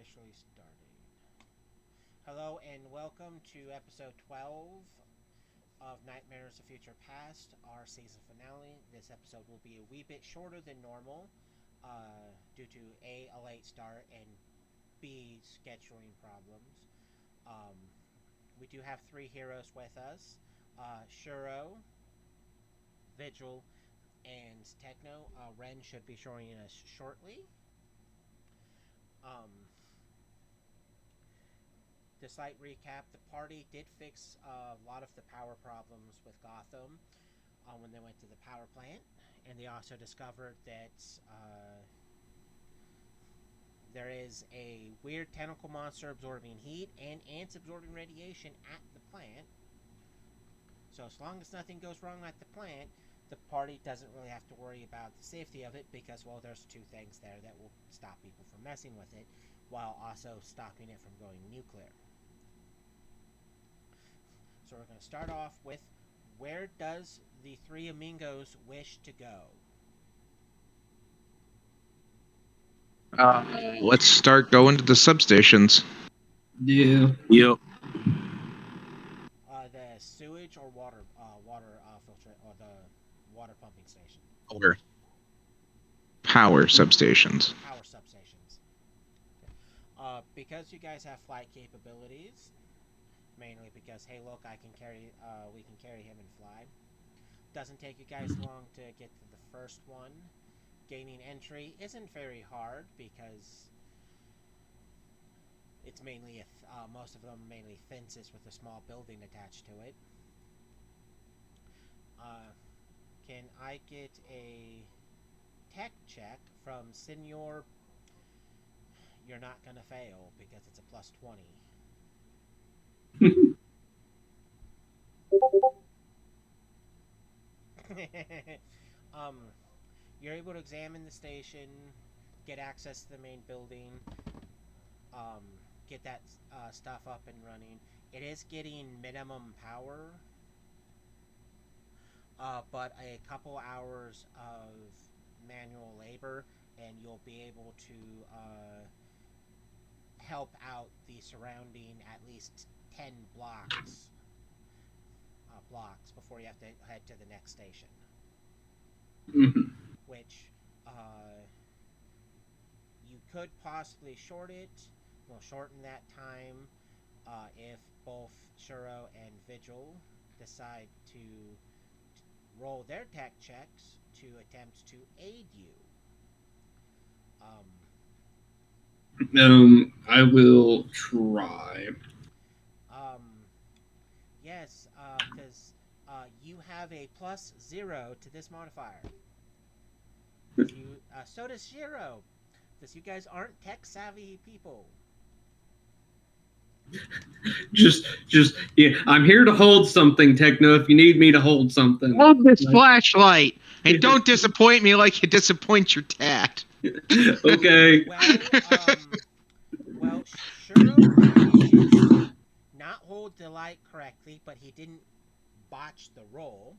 officially starting. Hello and welcome to episode 12 of Nightmares of Future Past, our season finale. This episode will be a wee bit shorter than normal due to a late start and B, scheduling problems. Um, we do have three heroes with us, Shuro, Vigil, and Techno. Ren should be joining us shortly. Um, The slight recap, the party did fix a lot of the power problems with Gotham when they went to the power plant, and they also discovered that there is a weird tentacle monster absorbing heat and ants absorbing radiation at the plant. So as long as nothing goes wrong at the plant, the party doesn't really have to worry about the safety of it because, well, there's two things there that will stop people from messing with it while also stopping it from going nuclear. So we're going to start off with, where does the three amigos wish to go? Let's start going to the substations. Yeah. Yep. The sewage or water filter, or the water pumping station? Power substations. Power substations. Because you guys have flight capabilities, mainly because, hey, look, we can carry him and fly. Doesn't take you guys long to get to the first one. Gaining entry isn't very hard because it's mainly most of them mainly fences with a small building attached to it. Can I get a tech check from Senor? You're not gonna fail because it's a plus 20. um, you're able to examine the station, get access to the main building, get that stuff up and running. It is getting minimum power, but a couple hours of manual labor, and you'll be able to help out the surrounding at least 10 blocks before you have to head to the next station. Mhm. Which you could possibly shorten that time if both Shuro and Vigil decide to roll their tech checks to attempt to aid you. I will try. Yes, because you have a +0 to this modifier. So does Shiro, because you guys aren't tech savvy people. Yeah. I'm here to hold something, Techno. If you need me to hold something. Hold this flashlight and don't disappoint me like you disappoint your tat. Okay. Well, Shiro manages to not hold the light correctly, but he didn't botch the roll.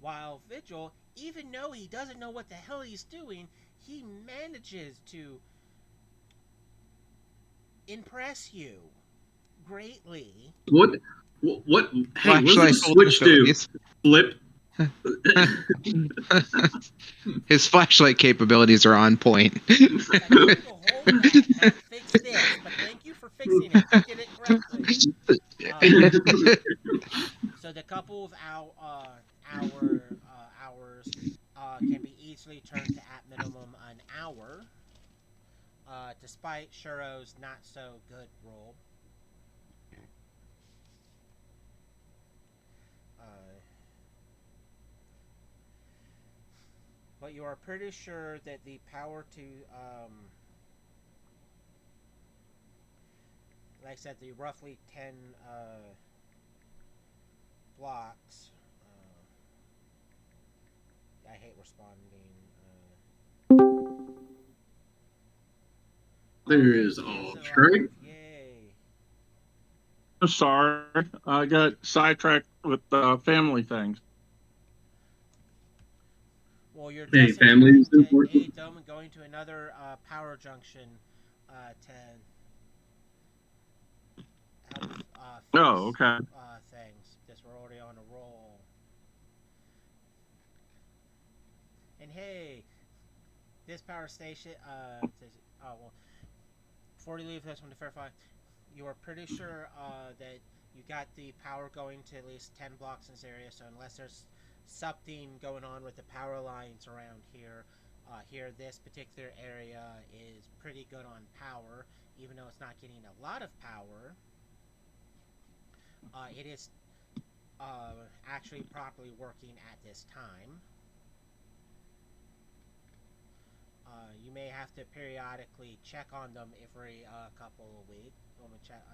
While Vigil, even though he doesn't know what the hell he's doing, he manages to impress you greatly. What? What? Hey, what does Flashlight the switch do? abilities. Flip. His flashlight capabilities are on point. I told you to hold that, not fix this, but thank you for fixing it. You did it correctly. So the couple of hours can be easily turned to at minimum an hour, despite Shuro's not so good roll. But you are pretty sure that the power to, like I said, the roughly 10 blocks. I hate responding. There is all trick. Yay. Sorry, I got sidetracked with family things. Well, you're Hey, just family is trying to important. aid them and going to another power junction to help Oh, fix okay. things because we're already on a roll. And hey, this power station. Oh well. Before you leave this one to verify, you are pretty sure that you got the power going to at least 10 blocks in this area. So unless there's something going on with the power lines around here, this particular area is pretty good on power, even though it's not getting a lot of power. It is actually properly working at this time. You may have to periodically check on them every couple of weeks.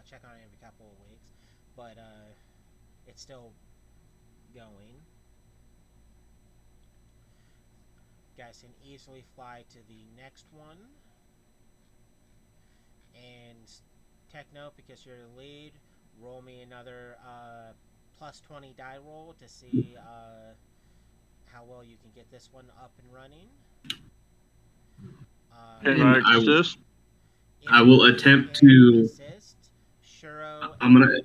Check on it every couple of weeks, but it's still going. You guys can easily fly to the next one. And Techno, because you're the lead, roll me another plus 20 die roll to see how well you can get this one up and running. Can And I assist? I will attempt to. Assist. Shuro I'm gonna. and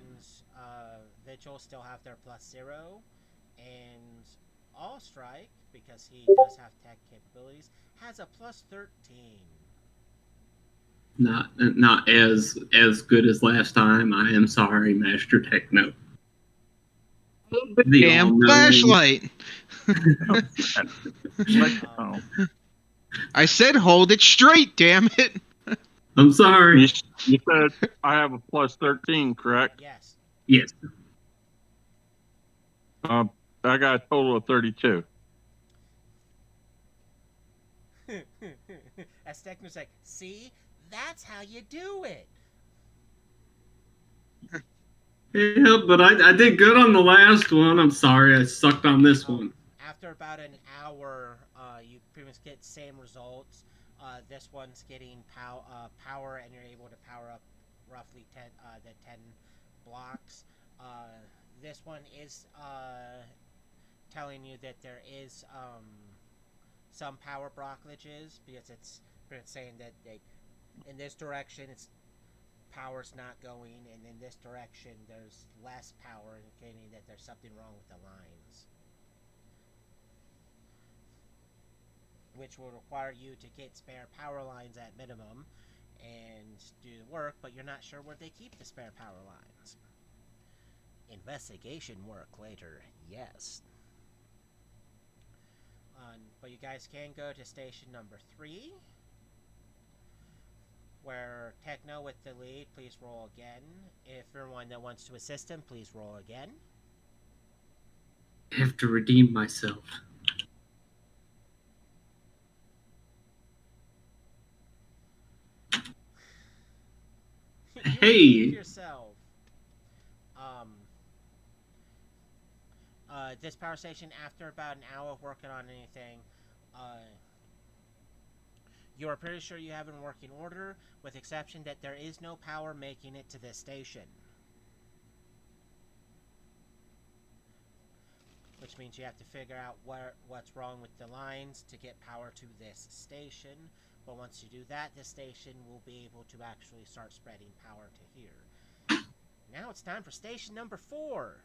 Vigil still have their +0, and All Strike, because he does have tech capabilities, has a +13. Not as good as last time. I am sorry, Master Techno. The Damn all-knowing. flashlight. Oh. I said hold it straight, damn it. I'm sorry. You said I have a +13, correct? Yes. Yes. I got a total of 32. As Techno's like, see, that's how you do it. Yeah, but I did good on the last one. I'm sorry, I sucked on this one. After about an hour, you pretty much get the same results. This one's getting power, and you're able to power up roughly 10 blocks. This one is telling you that there is some power blockages because it's saying that in this direction power's not going, and in this direction there's less power, indicating that there's something wrong with the lines, which will require you to get spare power lines at minimum and do the work, but you're not sure where they keep the spare power lines. Investigation work later, yes. But you guys can go to station number 3, where Techno with the lead, please roll again. If you're one that wants to assist him, please roll again. I have to redeem myself. You Hey. redeemed yourself. This power station, after about an hour of working on anything, you are pretty sure you have it in working order, with exception that there is no power making it to this station. Which means you have to figure out what's wrong with the lines to get power to this station. But once you do that, this station will be able to actually start spreading power to here. Now it's time for station number 4.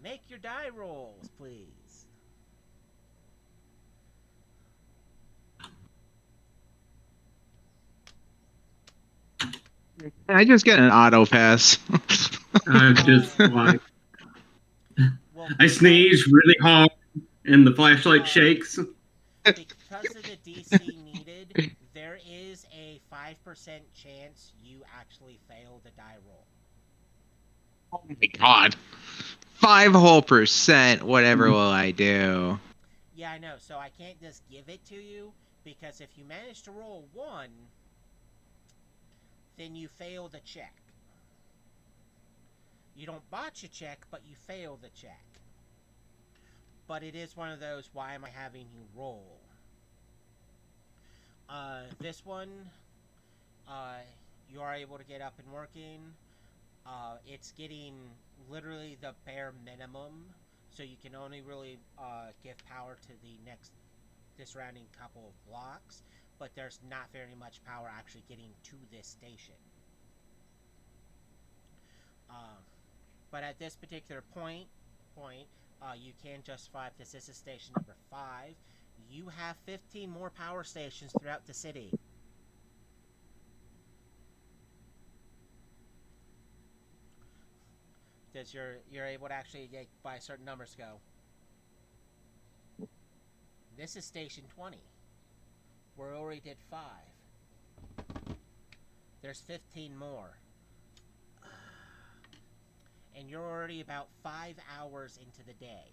Make your die rolls, please. I just get an auto pass. I'm just like Well, I sneeze really hard, and the flashlight shakes. because of the DC needed, there is a 5% chance you actually fail the die roll. Oh my god. 5 whole percent. Whatever will I do? Yeah, I know. So I can't just give it to you, because if you manage to roll 1, then you fail the check. You don't botch a check, but you fail the check. But it is one of those, why am I having you roll? This one, you are able to get up and working. It's getting literally the bare minimum, so you can only really give power to the next the surrounding couple of blocks, but there's not very much power actually getting to this station. But at this particular point, you can justify if this is station number 5. You have 15 more power stations throughout the city. Does you're able to actually get by certain numbers go. This is station 20. We already did 5. There's 15 more. And you're already about 5 hours into the day.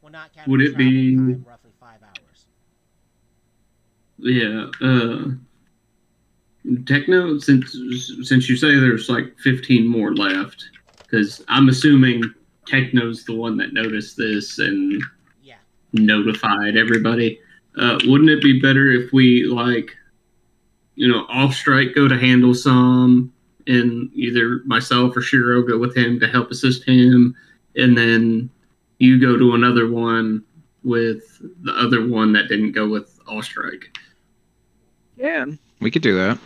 Well, not counting Would it travel be? time, roughly 5 hours. Yeah. Techno, since you say there's like 15 more left, because I'm assuming Techno's the one that noticed this and Yeah. notified everybody. Wouldn't it be better if we off strike go to handle some, and either myself or Shiro go with him to help assist him, and then you go to another one with the other one that didn't go with off strike? Yeah, we could do that.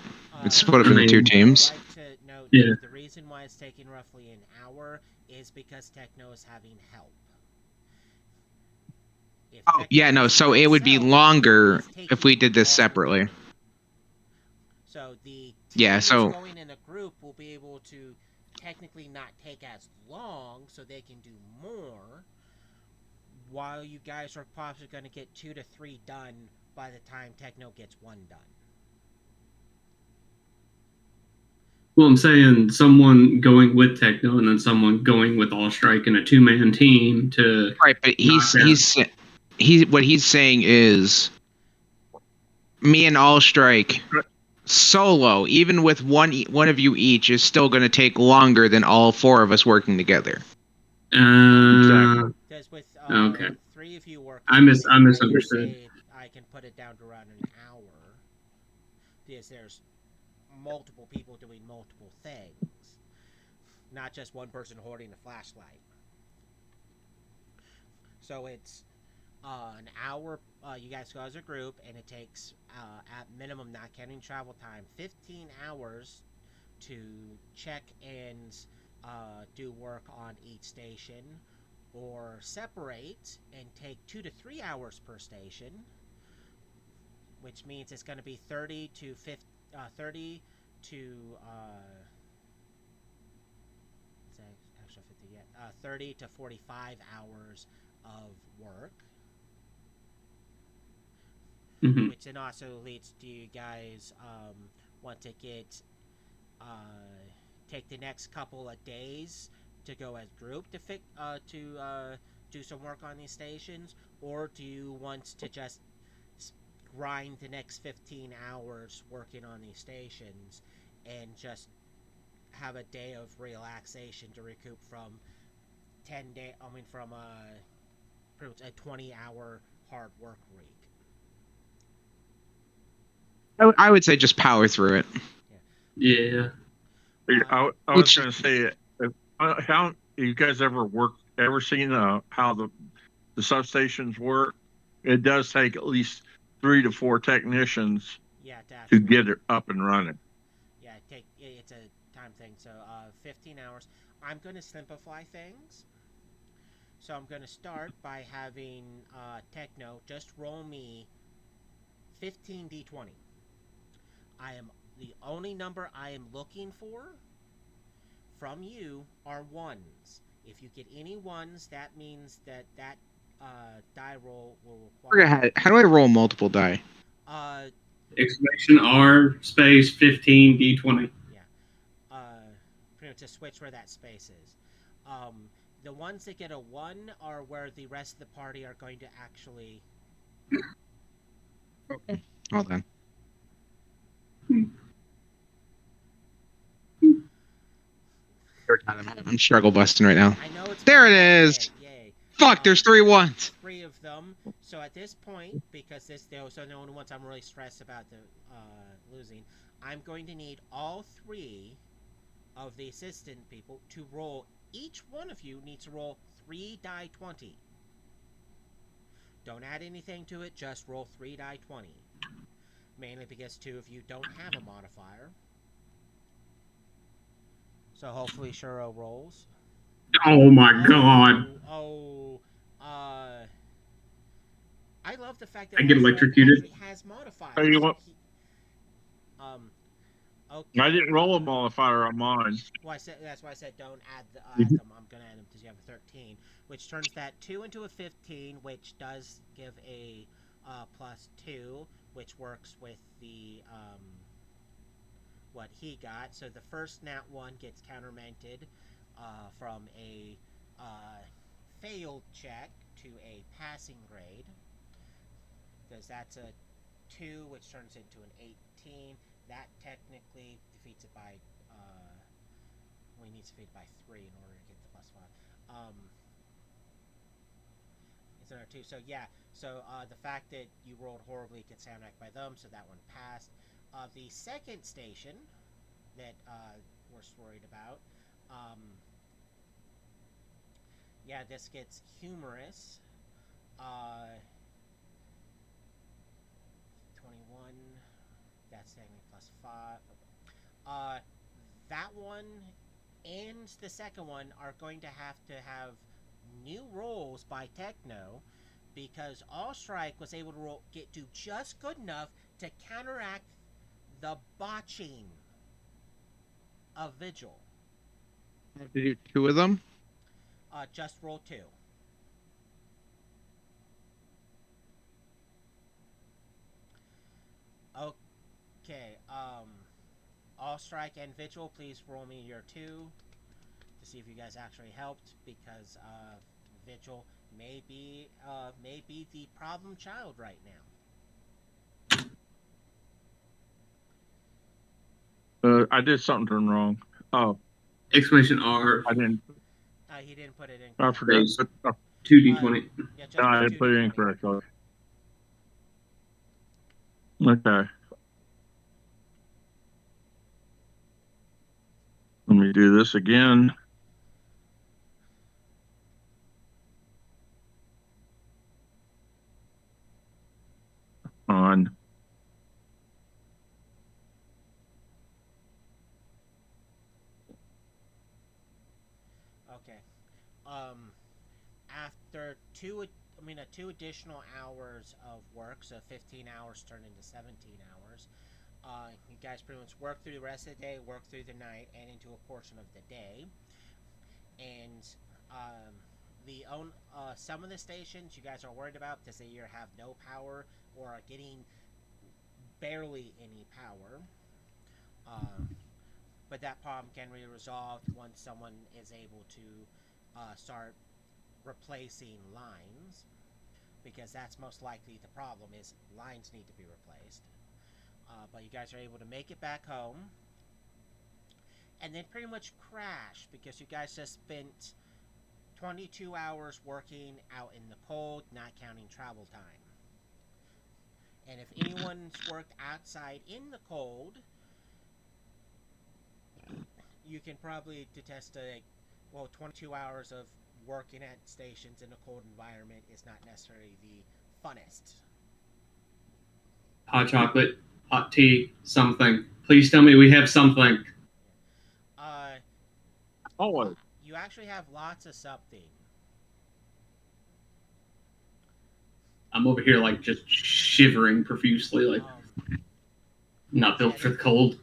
It's split up into 2 I teams. I'd like to note Yeah. the reason why it's taking roughly an hour is because Techno is having help. If Oh, Techno yeah, no, was so by it would be himself, longer it's taking if we did this longer. separately. So the team Yeah, that's so going in a group will be able to technically not take as long, so they can do more, while you guys are possibly going to get 2 to 3 done by the time Techno gets 1 done. Well, I'm saying someone going with Techno and then someone going with All Strike in a 2-man team to right, but what he's saying is me and All Strike solo, even with one of you each, is still going to take longer than all 4 of us working together. Exactly. Because with Okay. 3 of you working, I misunderstood. I can put it down to around an hour, because there's multiple people doing multiple things, not just one person holding a flashlight. So it's an hour. You guys go as a group, and it takes at minimum, not counting travel time, 15 hours to check and do work on each station, or separate and take 2 to 3 hours per station, which means it's going to be 30 to 50, 30 to extra 50 yet, 30 to 45 hours of work. Mm-hmm. Which then also leads to you guys want to get take the next couple of days to go as group to do some work on these stations, or do you want to just grind the next 15 hours working on these stations and just have a day of relaxation to recoup from 10 day? I mean, from a 20-hour hard work week. I would say just power through it. Yeah. I was going to say, how you guys ever seen how the substations work? It does take at least 3 to 4 technicians to get it up and running. Yeah, it's a time thing. So 15 hours. I'm going to simplify things. So I'm going to start by having Techno just roll me 15 d20. I am the only number I am looking for from you are 1s. If you get any 1s, that means that die roll will require. How do I roll multiple die? Exclamation R space 15 D20. Yeah. Pretty much to switch where that space is. The ones that get a 1 are where the rest of the party are going to actually. Okay. Hold on. I'm struggle busting right now. I know it's there it is. Yay. Fuck, there's 3 1s. 3 of them. So at this point, because those are the only ones I'm really stressed about the losing, I'm going to need all 3 of the assistant people to roll. Each one of you needs to roll 3 die 20. Don't add anything to it, just roll 3 die 20. Mainly because 2 of you don't have a modifier. So hopefully Shuro rolls. Oh my god. I love the fact that I get Allstrike electrocuted. actually has modifiers. Hey, you want? Okay. I didn't roll a modifier on mine. Well, that's why I said don't add Mhm. them. I'm gonna add them because you have a 13, which turns that 2 into a 15, which does give a +2, which works with the what he got. So the first nat 1 gets countermented from a failed check to a passing grade, because that's a 2, which turns into an 18. That technically defeats it by we need to defeat it by 3 in order to get the +5. It's another 2. So yeah, so the fact that you rolled horribly gets soundtracked by them, so that one passed. The second station that we're worried about, yeah, this gets humorous. 21. That's technically +5. That one and the second one are going to have new rolls by Techno, because Allstrike was able to do just good enough to counteract the botching of Vigil. I have to do 2 of them. Just roll 2. Okay. Allstrike and Vigil, please roll me your 2 to see if you guys actually helped, because Vigil may be the problem child right now. I did something wrong. Oh, Exclamation R. I didn't. He didn't put it in. I forgot. Base. 2d20. Yeah, just I roll didn't put it 2d20. in correctly. Okay. Let me do this again. On. Okay. After 2 additional hours of work, so 15 hours turned into 17 hours. You guys pretty much work through the rest of the day, work through the night, and into a portion of the day. And some of the stations you guys are worried about because they either have no power or are getting barely any power. But that problem can be resolved once someone is able to start replacing lines, because that's most likely the problem, is lines need to be replaced. But you guys are able to make it back home and then pretty much crash, because you guys just spent 22 hours working out in the cold, not counting travel time. And if anyone's worked outside in the cold, you can probably detest 22 hours of working at stations in a cold environment is not necessarily the funnest. Hot chocolate, hot tea, something. Please tell me we have something. Always. You actually have lots of something. I'm over here like just shivering profusely, like not built for the cold.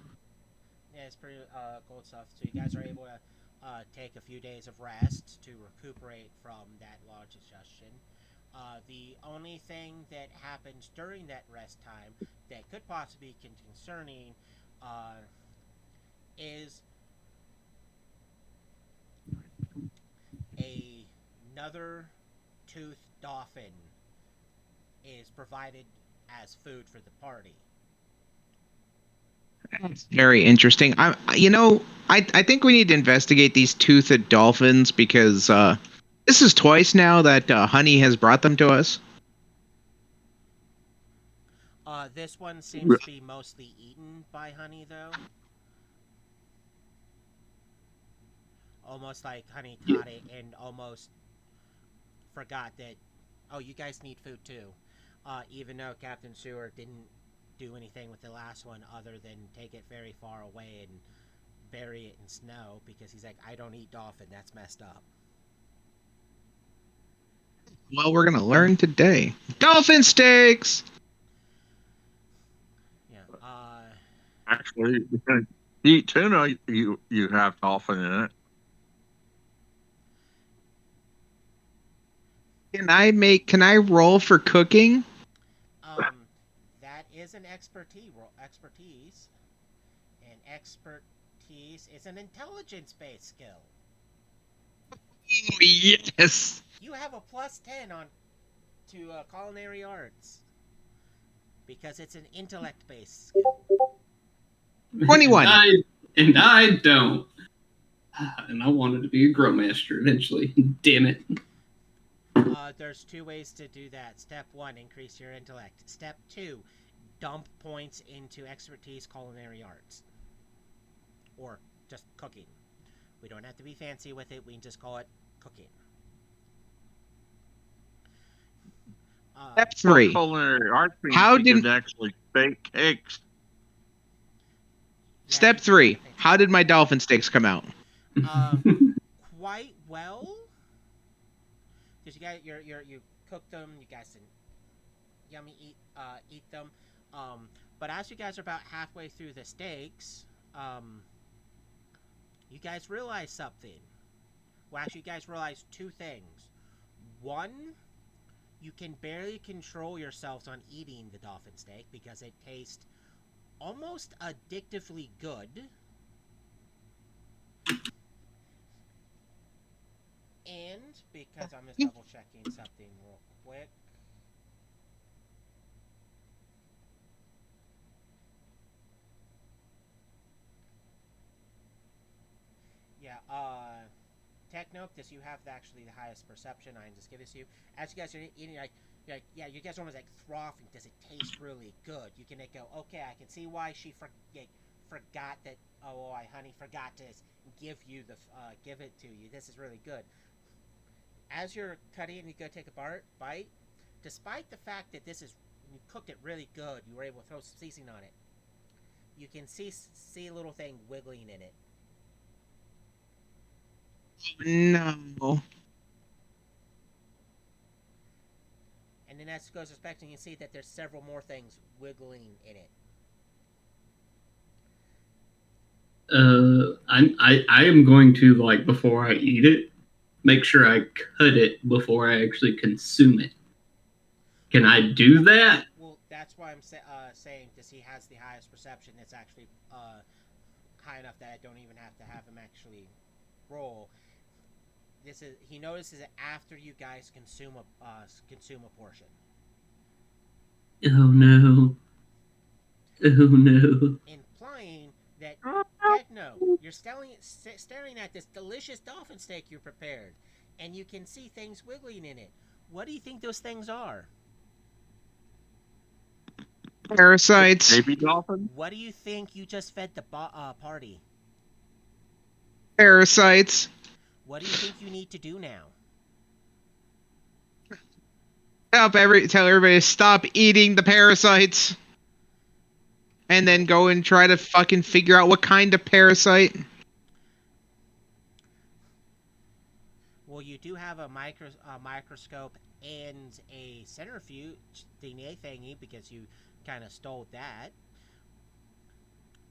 Yeah, it's pretty cold stuff. So you guys are able to take a few days of rest to recuperate from that large exhaustion. The only thing that happens during that rest time that could possibly be concerning is another toothed dolphin is provided as food for the party. That's very interesting. I think we need to investigate these toothed dolphins, because this is twice now that Honey has brought them to us. This one seems to be mostly eaten by Honey, though. Almost like Honey caught it and almost forgot that Oh, you guys need food too. Even though Captain Seward didn't do anything with the last one other than take it very far away and bury it in snow because he's like, I don't eat dolphin. That's messed up. Well, we're gonna learn today. Dolphin steaks. Yeah. Actually, because you eat tuna, you have dolphin in it. Can I roll for cooking? That is an expertise, and expertise is an intelligence-based skill. Oh, yes. You have a +10 on to culinary arts because it's an intellect-based skill. 21. And I don't. And I wanted to be a grow master eventually. Damn it. There's 2 ways to do that. Step 1, increase your intellect. Step 2, dump points into expertise culinary arts. Or just cooking. We don't have to be fancy with it. We can just call it cooking. Step 3. Culinary arts means How you did can actually bake cakes. Step 3. How did my dolphin steaks come out? Quite well. Because you got you cooked them. You guys didn't yummy eat them. But as you guys are about halfway through the steaks, you guys realize something. Well, actually, you guys realize 2 things. One, you can barely control yourselves on eating the dolphin steak because it tastes almost addictively good. And because I'm just double checking something real quick. Yeah, Techno, because you have actually the highest perception, I can just give this to you. As you guys are eating, yeah, you guys are almost like frothing. Does it taste really good? You can go, okay, I can see why she forgot that. Oh, honey, forgot to give it to you. This is really good. As you're cutting and you go take a bite, despite the fact that you cooked it really good, you were able to throw some seasoning on it. You can see a little thing wiggling in it. No. And then as it goes inspecting, you see that there's several more things wiggling in it. I am going to, like, before I eat it, make sure I cut it before I actually consume it. Can I do that? Well, that's why I'm saying because he has the highest perception. It's actually high enough that I don't even have to have him actually roll. He notices it after you guys consume a portion. Oh no. Oh no. Implying that Techno, you're staring at this delicious dolphin steak you prepared, and you can see things wiggling in it. What do you think those things are? Parasites. Baby dolphin? What do you think you just fed the party? Parasites. What do you think you need to do now? Tell everybody to stop eating the parasites. And then go and try to fucking figure out what kind of parasite. Well, you do have a microscope and a centrifuge DNA thingy because you kind of stole that.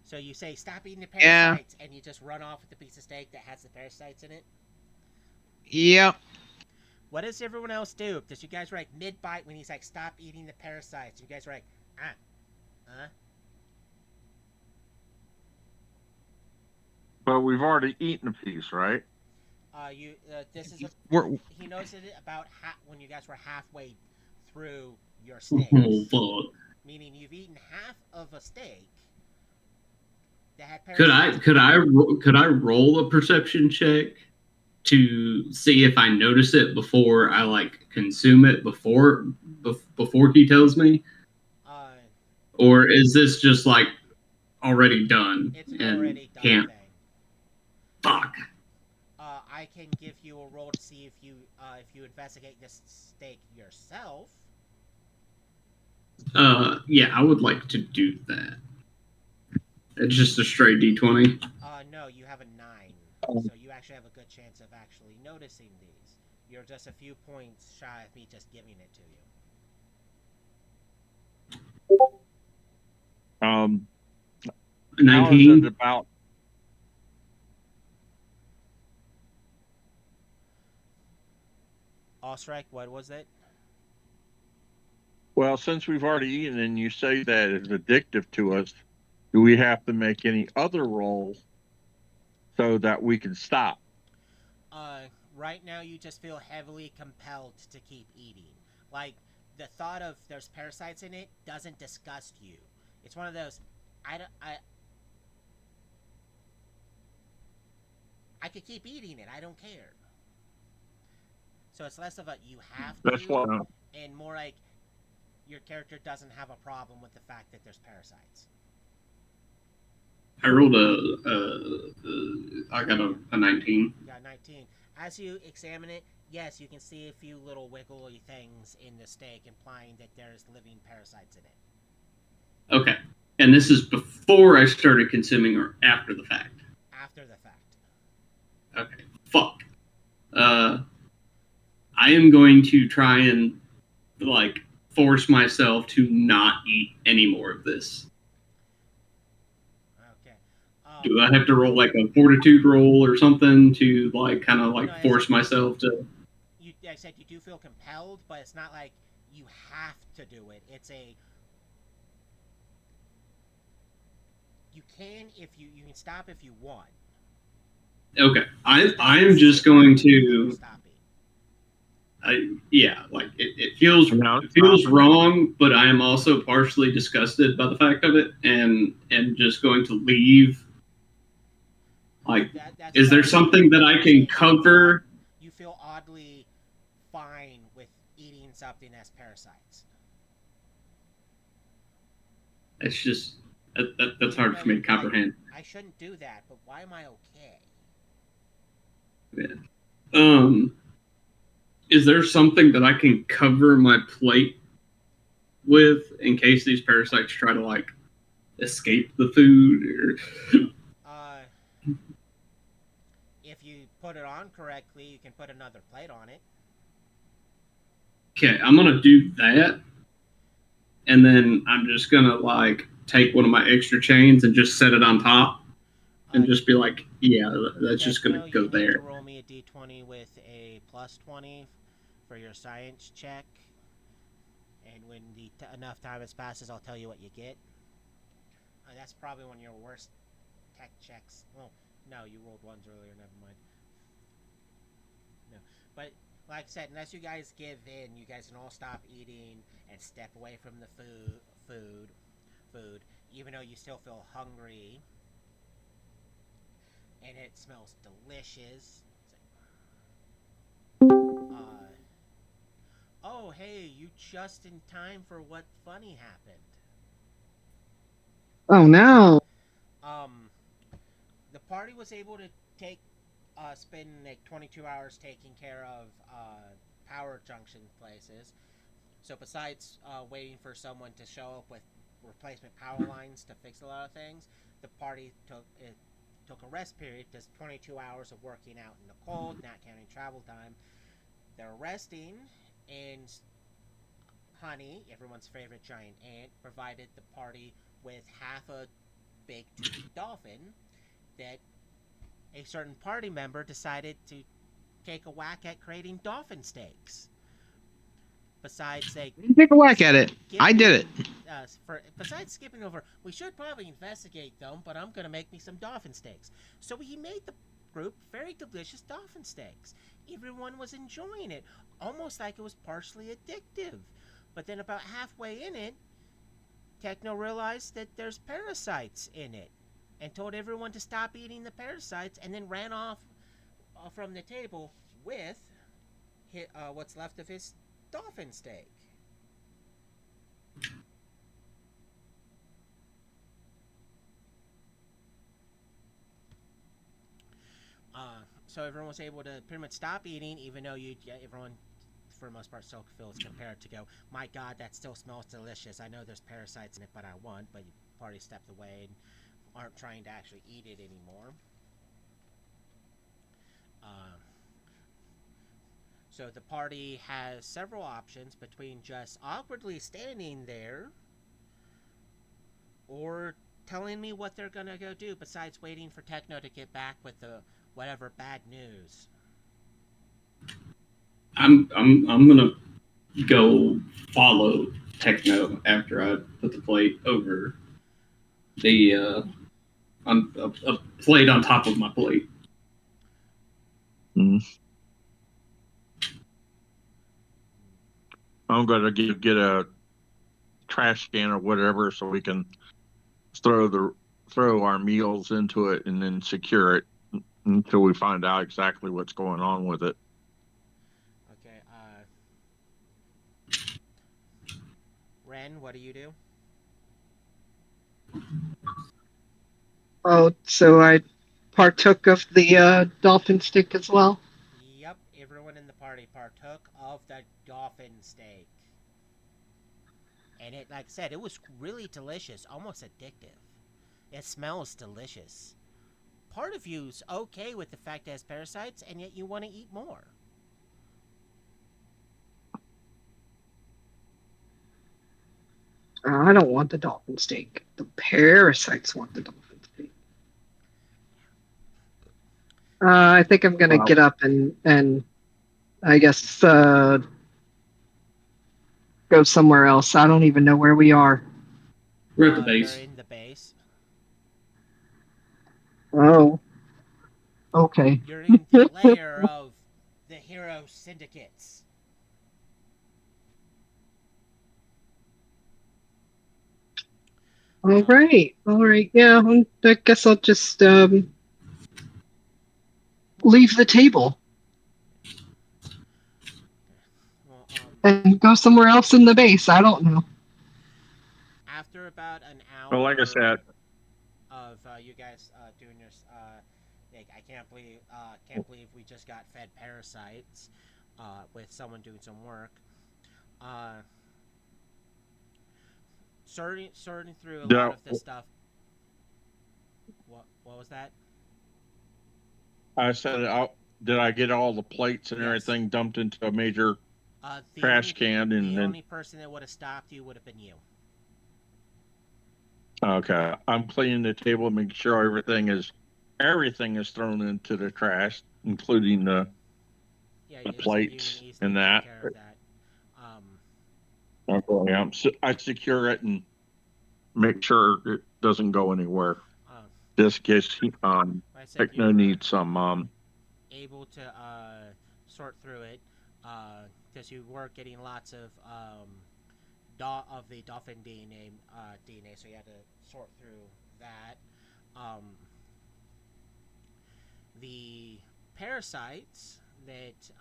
So you say, stop eating the parasites, and you just run off with the piece of steak that has the parasites in it? Yep. What does everyone else do? Does you guys are like mid-bite when he's like, stop eating the parasites? You guys are like, But we've already eaten a piece, right? This is he knows it about when you guys were halfway through your steak. Oh, fuck. Meaning you've eaten half of a steak that had parasites. Could I roll a perception check to see if I notice it before I like consume it before he tells me? Or is this just like already done? It's already done. Fuck. I can give you a roll to see if you investigate this steak yourself. Yeah, I would like to do that. It's just a straight D20. No, you have a 9, so you actually have a good chance of actually noticing these. You're just a few points shy of me just giving it to you. How is 19. it about? Ostrike, what was it? Well, since we've already eaten and you say that it's addictive to us, do we have to make any other roll so that we can stop? Uh, right now you just feel heavily compelled to keep eating. Like, the thought of there's parasites in it doesn't disgust you. It's one of those, I, don't- I could keep eating it, I don't care. So it's less of a you have That's to, what. and more like your character doesn't have a problem with the fact that there's parasites. I rolled I got a 19. You got 19. As you examine it, yes, you can see a few little wiggly things in the steak, implying that there's living parasites in it. Okay. And this is before I started consuming or after the fact? After the fact. Okay. Fuck. I am going to try and, like, force myself to not eat any more of this. Okay. Do I have to roll, like, a fortitude roll or something to, like, kind of, like, No, force myself to... I said you do feel compelled, but it's not like you have to do it. It's a... You can can stop if you want. Okay. I'm just going to... It feels wrong, but I am also partially disgusted by the fact of it, and just going to leave. Like, is there something that I can cover? You feel oddly fine with eating something as parasites. It's just that's hard for me to comprehend. I shouldn't do that, but why am I okay? Yeah. Is there something that I can cover my plate with in case these parasites try to, like, escape the food? If you put it on correctly, you can put another plate on it. Okay, I'm gonna do that, and then I'm just gonna, like, take one of my extra chains and just set it on top, and just be like, yeah, that's just gonna go there. You need to roll me a d20 with a plus 20 for your science check, and when enough time has passes, I'll tell you what you get. That's probably one of your worst tech checks. Well, no, you rolled ones earlier. Never mind. No, but like I said, unless you guys give in, you guys can all stop eating and step away from the food, even though you still feel hungry, and it smells delicious. Oh, hey, you just in time for what funny happened. Oh no. The party was able to spend like 22 hours taking care of power junction places. So besides waiting for someone to show up with replacement power lines to fix a lot of things, the party took a rest period. Just 22 hours of working out in the cold, not counting travel time. They're resting, and Honey, everyone's favorite giant ant, provided the party with half a big toothed dolphin that a certain party member decided to take a whack at creating dolphin steaks. Besides, take a whack at it. I did it. Besides skipping over, we should probably investigate them, but I'm gonna make me some dolphin steaks. So he made the group very delicious dolphin steaks. Everyone was enjoying it, almost like it was partially addictive. But then about halfway in it, Techno realized that there's parasites in it and told everyone to stop eating the parasites, and then ran off from the table with what's left of his dolphin steak. so everyone was able to pretty much stop eating, even though everyone, for the most part, still feels compared to go, my God, that still smells delicious. I know there's parasites in it, but I want. But you already stepped away and aren't trying to actually eat it anymore. So the party has several options between just awkwardly standing there or telling me what they're gonna go do besides waiting for Techno to get back with the whatever bad news. I'm gonna go follow Techno after I put the plate over the on a plate on top of my plate. I'm gonna get a trash can or whatever so we can throw our meals into it and then secure it until we find out exactly what's going on with it. Okay, Ren, what do you do? Oh, so I partook of the dolphin stick as well. Yep, everyone in the party partook of the dolphin steak. And it, like I said, it was really delicious, almost addictive. It smells delicious. Part of you's okay with the fact that it has parasites, and yet you want to eat more. I don't want the dolphin steak. The parasites want the dolphin steak. I think I'm gonna get up and I guess go somewhere else. I don't even know where we are. We're at the You're base. in the base. Oh, okay. You're in the lair of the hero syndicates. All right. Yeah, I guess I'll just leave the table Well, and go somewhere else in the base. I don't know. after about an Well, like I hour said, of you guys doing your, I can't believe we just got fed parasites with someone doing some work. Sorting through a lot of this stuff. What was that? I said, did I get all the plates and Yes. everything dumped into a major The trash can? And the then, only person that would have stopped you would have been you. okay, I'm cleaning the table, making sure everything is thrown into the trash, including the Yeah, the you said you can plates easily and take that. care of that. Okay, I secure it and make sure it doesn't go anywhere. Just in case I said you Techno were needs some able to sort through it because you were getting lots of the dolphin DNA, so you had to sort through that. The parasites that,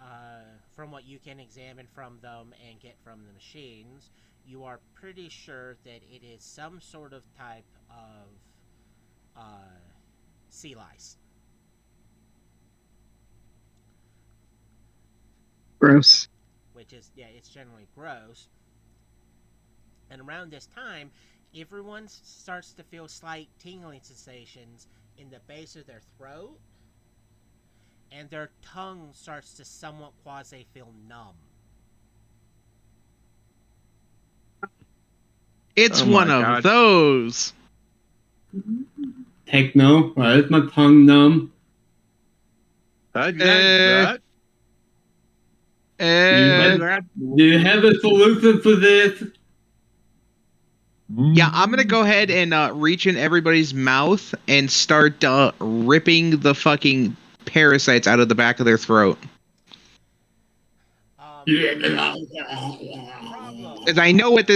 from what you can examine from them and get from the machines, you are pretty sure that it is some sort of type of sea lice. Gross. Which is, yeah, it's generally gross. And around this time, everyone starts to feel slight tingling sensations in the base of their throat, and their tongue starts to somewhat quasi feel numb. It's one of those. Techno, why is my tongue numb? Do you have a solution for this? Yeah, I'm gonna go ahead and reach in everybody's mouth and start ripping the fucking parasites out of the back of their throat. Because I know what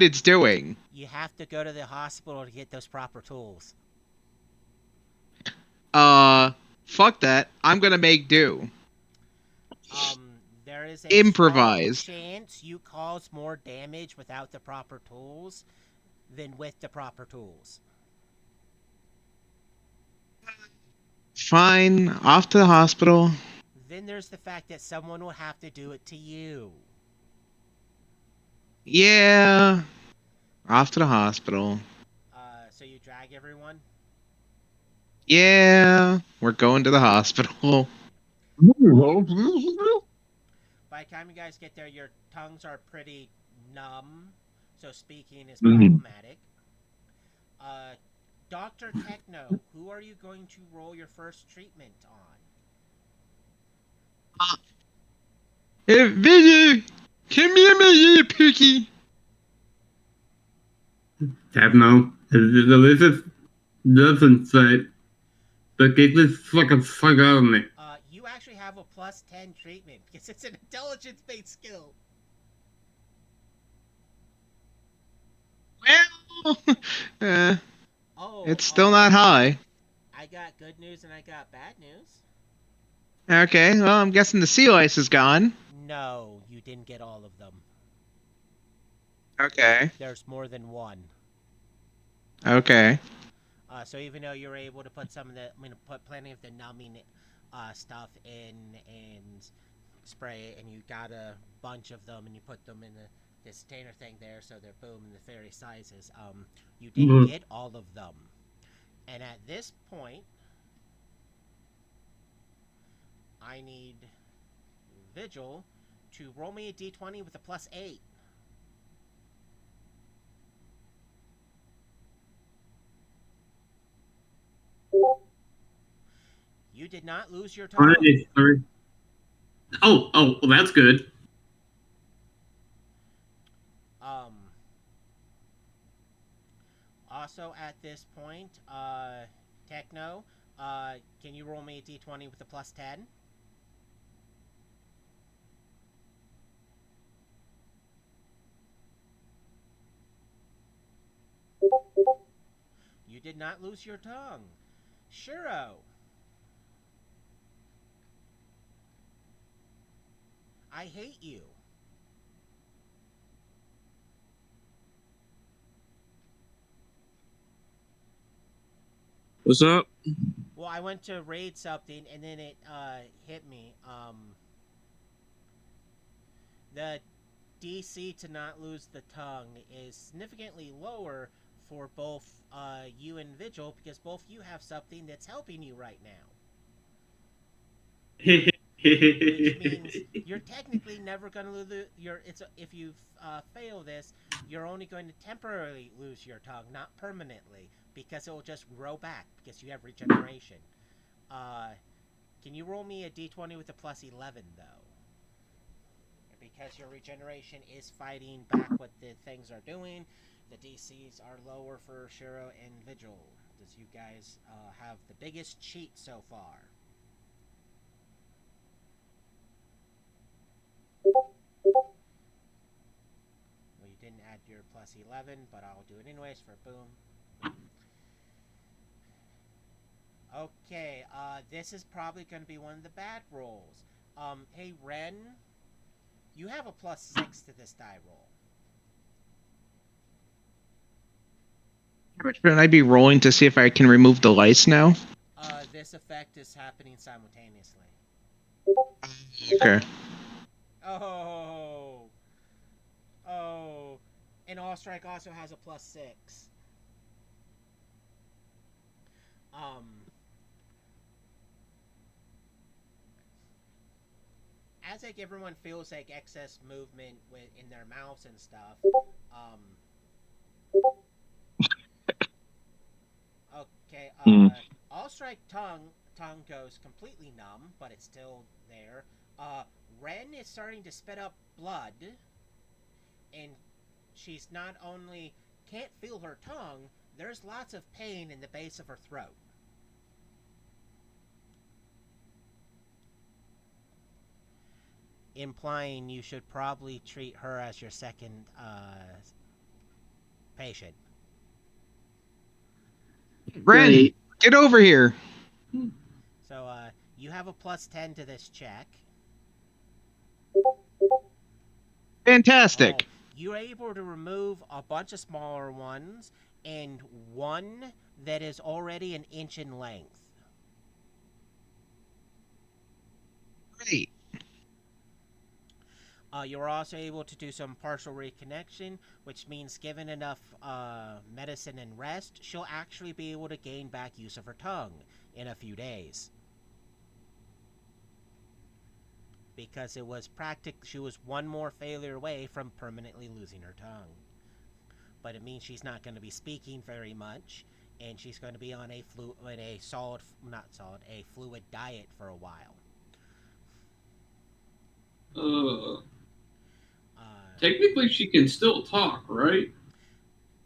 it's doing. You have to go to the hospital to get those proper tools. Fuck that. I'm gonna make do. There is a improvised strong chance you cause more damage without the proper tools than with the proper tools. Fine. Off to the hospital. Then there's the fact that someone will have to do it to you. Yeah. Off to the hospital. So you drag everyone? Yeah. We're going to the hospital. By the time you guys get there, your tongues are pretty numb, so speaking is Mhm. problematic. Dr. Techno, who are you going to roll your first treatment on? Hey, Vigil! Come here, my little pookie. Techno. This is doesn't say. But get this fucking fuck out of me. You actually have a +10 treatment because it's an intelligence-based skill. Well, Oh, it's still not high. I got good news and I got bad news. Okay, well, I'm guessing the sea lice is gone. No, you didn't get all of them. Okay. There's more than one. Okay. So even though you're able to put put plenty of the numbing stuff in and spray it, and you got a bunch of them, and you put them in the container thing there, so they're boom in the various sizes. You didn't get all of them, and at this point, I need Vigil to roll me a d20 with a +8. You did not lose your tongue. Oh, well, that's good. Also at this point, Techno, can you roll me a d20 with a +10? You did not lose your tongue. Shiro. I hate you. What's up? Well, I went to raid something and then it hit me. The DC to not lose the tongue is significantly lower for both you and Vigil because both you have something that's helping you right now. Which means you're technically never going to lose if you fail this, you're only going to temporarily lose your tongue, not permanently, because it will just grow back because you have regeneration. Can you roll me a d20 with a +11 though? Because your regeneration is fighting back what the things are doing. The DCs are lower for Shiro and Vigil. Does you guys have the biggest cheat so far? Well, you didn't add your +11, but I'll do it anyways for boom. Okay, this is probably going to be one of the bad rolls. Hey, Ren, you have a +6 to this die roll. Shouldn't I be rolling to see if I can remove the lice now? This effect is happening simultaneously. Okay. Oh. And All Strike also has a +6. As like everyone feels like excess movement in their mouths and stuff, okay, All Strike tongue goes completely numb, but it's still there. Ren is starting to spit up blood, and she's not only can't feel her tongue, there's lots of pain in the base of her throat. Implying you should probably treat her as your second patient. Ren, Right. get over here. So you have a +10 to this check. Fantastic. You're able to remove a bunch of smaller ones and one that is already an inch in length. Right. You're also able to do some partial reconnection, which means given enough medicine and rest, she'll actually be able to gain back use of her tongue in a few days. Because she was one more failure away from permanently losing her tongue. But it means she's not going to be speaking very much, and she's going to be on a fluid diet for a while. Technically, she can still talk, right?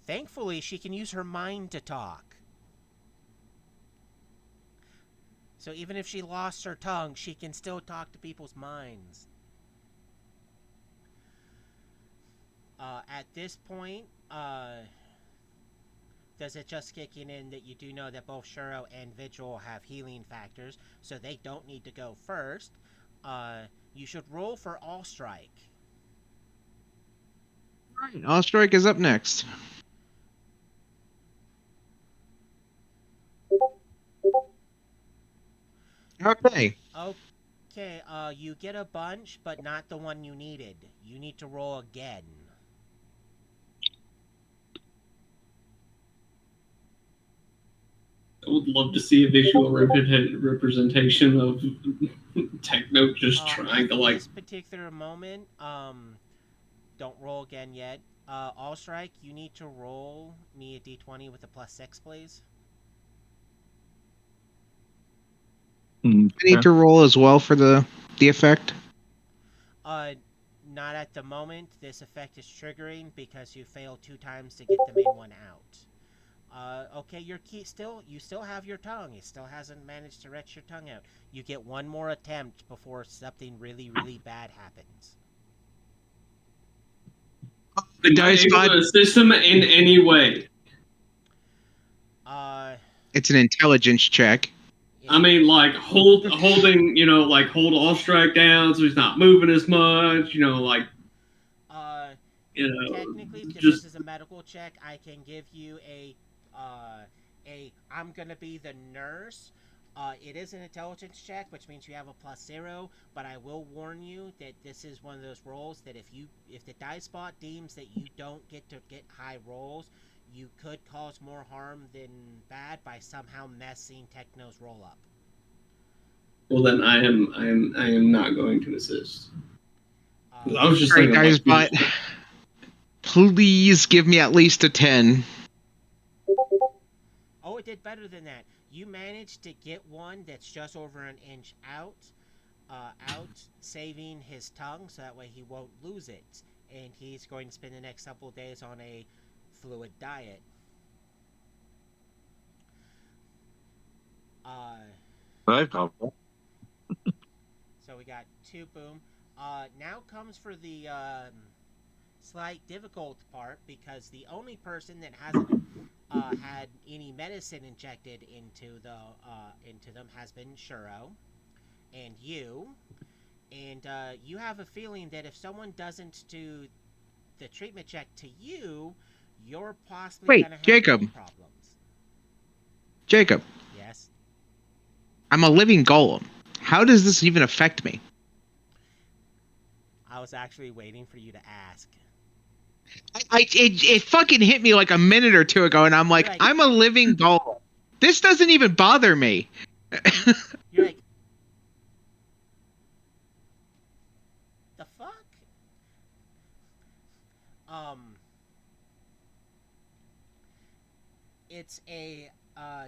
Thankfully, she can use her mind to talk. So even if she lost her tongue, she can still talk to people's minds. At this point, does it just kicking in that you do know that both Shiro and Vigil have healing factors, so they don't need to go first. You should roll for All Strike. Right. All Strike is up next. Okay. Okay, you get a bunch, but not the one you needed. You need to roll again. I would love to see a visual representation of Techno just trying to At this particular moment, don't roll again yet. All Strike, you need to roll me a d20 with a +6, please. I need to roll as well for the effect. Not at the moment. This effect is triggering because you failed 2 times to get the main one out. Okay, you still have your tongue. It still hasn't managed to retch your tongue out. You get one more attempt before something really, really bad happens. The dice able to assist him in any way. It's an intelligence check. I mean, like holding, hold All Strike down so he's not moving as much. Technically, just this is a medical check. I can give you I'm gonna be the nurse. It is an intelligence check, which means you have a +0. But I will warn you that this is one of those rolls that if the dice bot deems that you don't get to get high rolls, you could cause more harm than bad by somehow messing Techno's roll up. Well, then I am not going to assist. I was just thinking, dice bot. Please give me at least a 10. Oh, it did better than that. You managed to get one that's just over an inch out, saving his tongue, so that way he won't lose it. And he's going to spend the next couple of days on a fluid diet. So we got 2 boom. Now comes for the slight difficult part, because the only person that hasn't had any medicine injected into them has been Shiro and you. And you have a feeling that if someone doesn't do the treatment check to you, you're possibly going to have Jacob. problems. Jacob. Yes? I'm a living golem. How does this even affect me? I was actually waiting for you to ask. It fucking hit me like a minute or two ago, and I'm like, I'm a living golem. This doesn't even bother me. You're like, the fuck? It's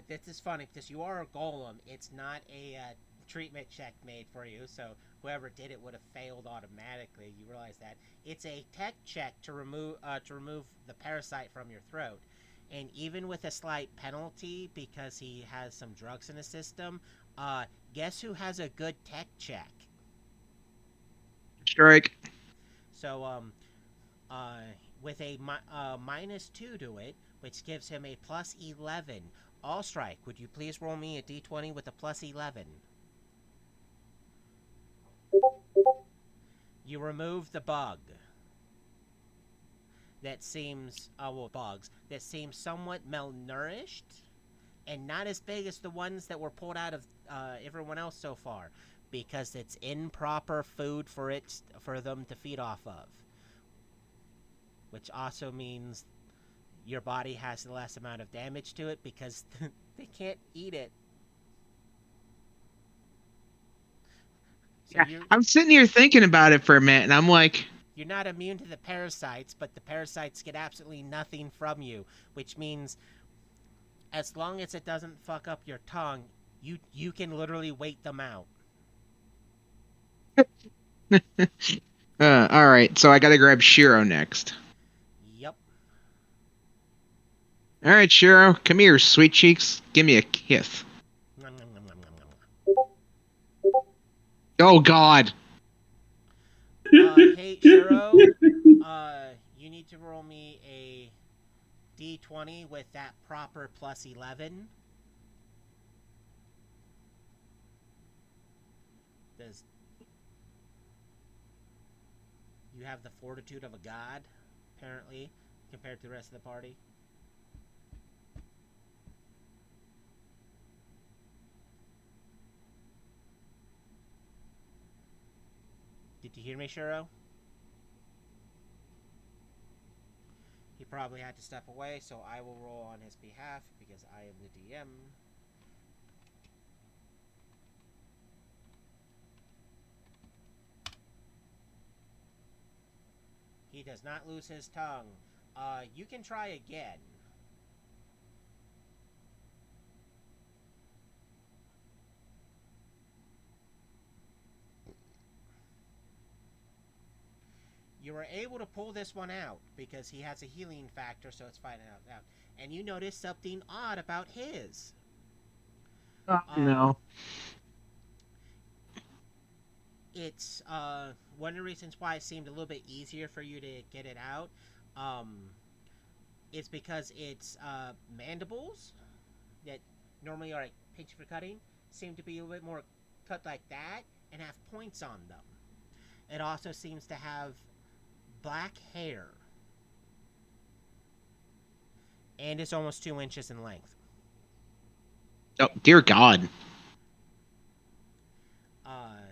this is funny because you are a golem. It's not a treatment check made for you, so whoever did it would have failed automatically. You realize that it's a tech check to remove the parasite from your throat, and even with a slight penalty because he has some drugs in his system, guess who has a good tech check? Strike. So with a -2 to it, which gives him a +11. All Strike, would you please roll me a d20 with a +11? You remove the bug that seems, bugs that seem somewhat malnourished and not as big as the ones that were pulled out of everyone else so far. because it's improper food for them to feed off of. Which also means your body has less amount of damage to it because they can't eat it. So Yeah, I'm sitting here thinking about it for a minute, and I'm like, you're not immune to the parasites, but the parasites get absolutely nothing from you, which means as long as it doesn't fuck up your tongue, you can literally wait them out. all right, so I gotta grab Shiro next. Yep. All right, Shiro, come here, sweet cheeks. Give me a kiss. Nom, nom, nom, nom, nom, nom. Oh, God. Hey, Shiro, you need to roll me a d20 with that proper plus 11. Does you have the fortitude of a god, apparently, compared to the rest of the party? Did you hear me, Shiro? He probably had to step away, so I will roll on his behalf because I am the DM. He does not lose his tongue. You can try again. You were able to pull this one out because he has a healing factor, so it's fine out. And you notice something odd about his. No. It's one of the reasons why it seemed a little bit easier for you to get it out. It's because its mandibles that normally are like pinched for cutting seem to be a little bit more cut like that and have points on them. It also seems to have black hair and it's almost 2 inches in length. Oh, dear God.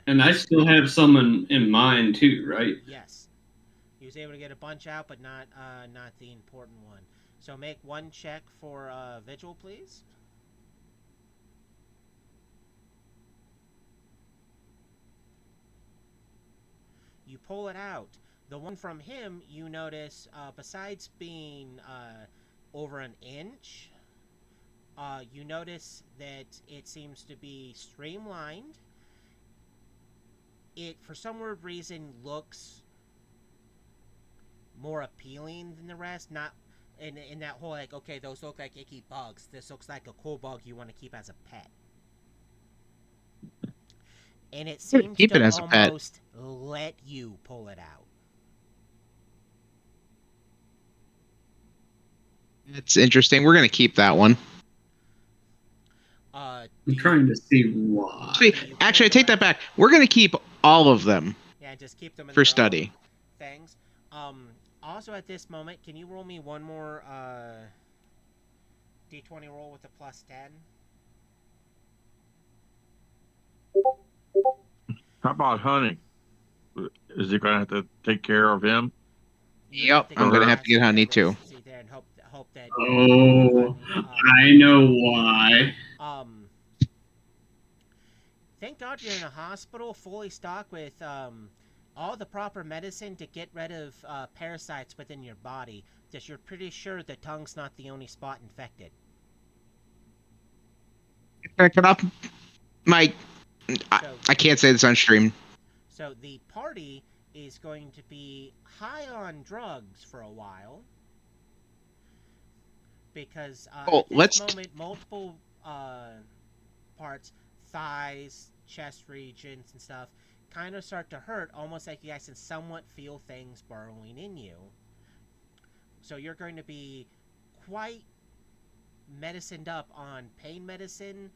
And I still have some in mind too, right? Yes. He was able to get a bunch out, but not the important one. So make one check for Vigil, please. You pull it out. The one from him, you notice, besides being over an inch, you notice that it seems to be streamlined. It, for some weird reason, looks more appealing than the rest. Not in that whole, like, okay, those look like icky bugs. This looks like a cool bug you want to keep as a pet. And it seems Keep it to as a pet. almost let you pull it out. It's interesting. We're gonna keep that one. I'm trying to see why. Actually, I take that back. We're gonna keep all of them. Yeah, just keep them in for their study. Own things. Also at this moment, can you roll me one more d20 roll with a plus 10? How about hunting? Is he going to have to take care of him? Yep, I'm gonna have to get Honey too. There and hope that. Oh, I know why. Thank God you're in a hospital fully stocked with all the proper medicine to get rid of parasites within your body. Just you're pretty sure the tongue's not the only spot infected. Pick it up. I can't say this on stream. So the party is going to be high on drugs for a while. Because at this moment, multiple parts, thighs, chest regions, and stuff, kind of start to hurt, almost like you guys can somewhat feel things burrowing in you. So you're going to be quite medicined up on pain medicine